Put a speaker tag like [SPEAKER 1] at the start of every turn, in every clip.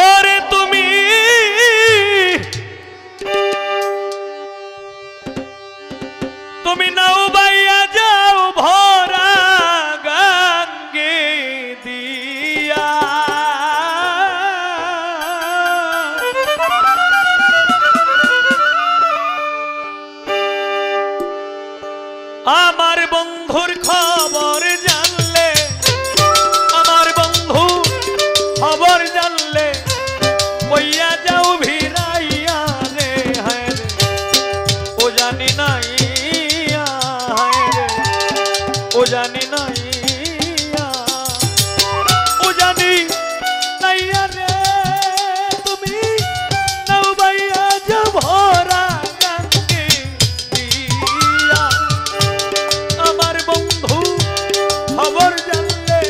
[SPEAKER 1] ওরে তুমি তুমি নাও বাইয়া যাও ভরা গঙ্গে দিয়া আমার বন্ধুর খবর জানলে আমার বন্ধু খবর জানলে বইয়া যাও ভিড়াইয়া রে হায় রে ও জানি নাই হায় রে ও জানি নাই ও জানি নাই রে তুমি নাও বাইয়া যাও ভরা গঙ্গে দিয়া আমার বন্ধু খবর জানলে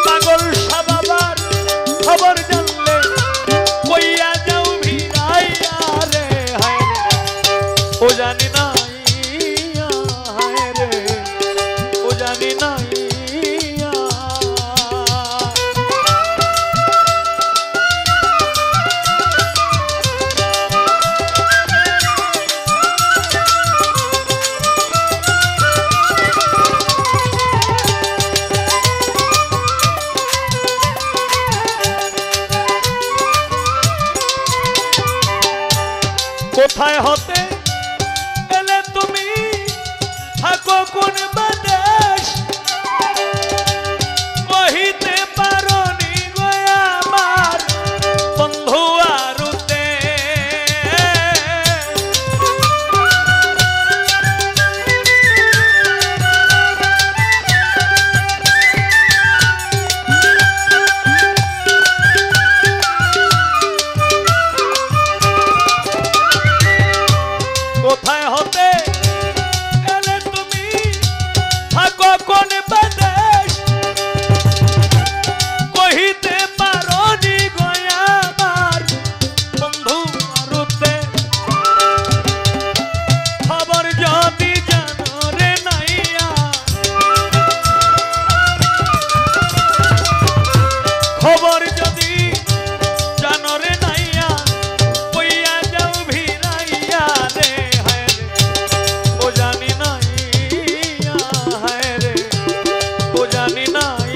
[SPEAKER 1] পাগল সাবাবার খবর জানলে কইয়া যাও ভিড়াইয়া রে হায় রে ও জানি নাই হায় রে ও জানি নাই কোথায় হতে এলে তুমি থাকো কোন বাদেশ কহিতে পারোনি গো আমার বন্ধু আরুতে কোথায় হতে এলে তুমি থাকো কোন বাদেশ কহিতে পারোনি গো আমার বন্ধু আরুতে খবর যদি জানো রে নাইয়া খবর যদি জানো রে নাইয়া কইয়া যাও ভিড়াইয়া রে হায় রে ও জানি নাই হায় রে ও জানি নাই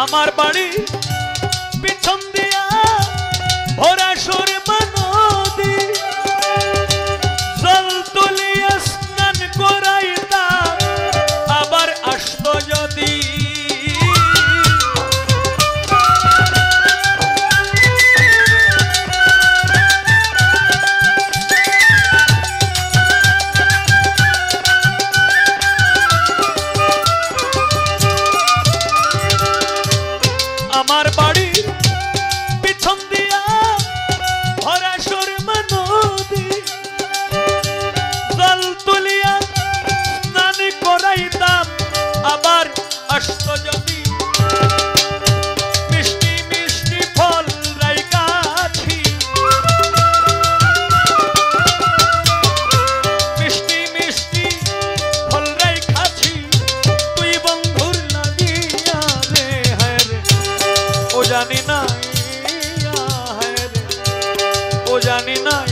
[SPEAKER 1] আমার বাড়ি পিছন দিয়া ভরা সুরমা নদী জল তুলিয়া স্নান করাইতাম আবার আসতো যদি আমার বাড়ি পিছন দিয়া ভরা সুরমা নদী জল তুলিয়া স্নান করাইতাম আবার আসতো যদি মিষ্টি মিষ্টি ফল রাইখাছি মিষ্টি মিষ্টি ফল রাইখাছি তুই বন্ধুর লাগিয়া রে হায় রে ও জানি নাই হায় রে ও জানি নাই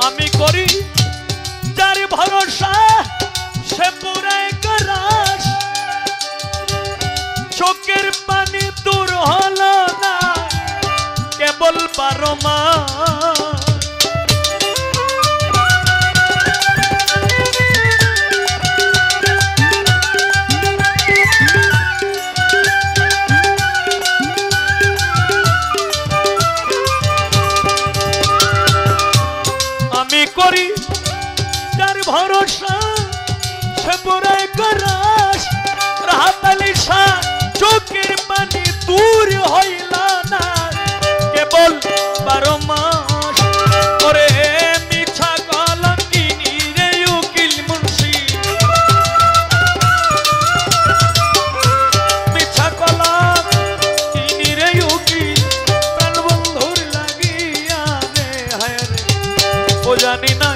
[SPEAKER 1] আমি করি যার ভরসা সে পুরায় করাস চোখের পানি দূর হলো না কেবল 12 মাস করি যার ভরসা সে পুরাই করাস রাহাত আলী শাহ চোখের পানি দূর হইল না কেবল 12 মাস করে মিছা কলঙ্কিনী রে উকিল মুন্সি মিছা কলঙ্কিনী রে উকিল প্রাণ বন্ধুর লাগিয়া রে হায় রে ও জানি না